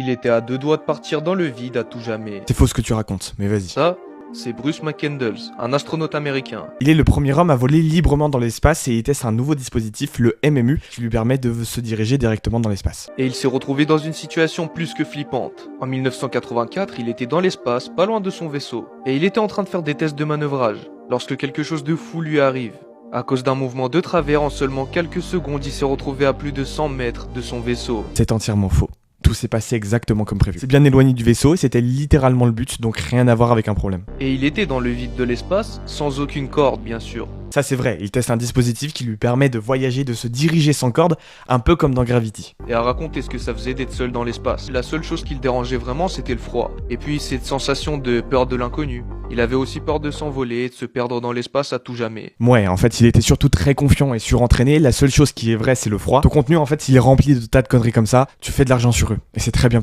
Il était à deux doigts de partir dans le vide à tout jamais. C'est faux ce que tu racontes, mais vas-y. Ça, c'est Bruce McCandles, un astronaute américain. Il est le premier homme à voler librement dans l'espace et il teste un nouveau dispositif, le MMU, qui lui permet de se diriger directement dans l'espace. Et il s'est retrouvé dans une situation plus que flippante. En 1984, il était dans l'espace, pas loin de son vaisseau. Et il était en train de faire des tests de manœuvrage, lorsque quelque chose de fou lui arrive. À cause d'un mouvement de travers, en seulement quelques secondes, il s'est retrouvé à plus de 100 mètres de son vaisseau. C'est entièrement faux. Tout s'est passé exactement comme prévu. C'est bien éloigné du vaisseau, c'était littéralement le but, donc rien à voir avec un problème. Et il était dans le vide de l'espace, sans aucune corde bien sûr. Ça c'est vrai, il teste un dispositif qui lui permet de voyager, de se diriger sans corde, un peu comme dans Gravity. Et à raconter ce que ça faisait d'être seul dans l'espace. La seule chose qui le dérangeait vraiment, c'était le froid. Et puis cette sensation de peur de l'inconnu. Il avait aussi peur de s'envoler et de se perdre dans l'espace à tout jamais. Ouais, en fait, il était surtout très confiant et surentraîné. La seule chose qui est vraie, c'est le froid. Ton contenu, en fait, il est rempli de tas de conneries comme ça. Tu fais de l'argent sur eux. Et c'est très bien pour toi.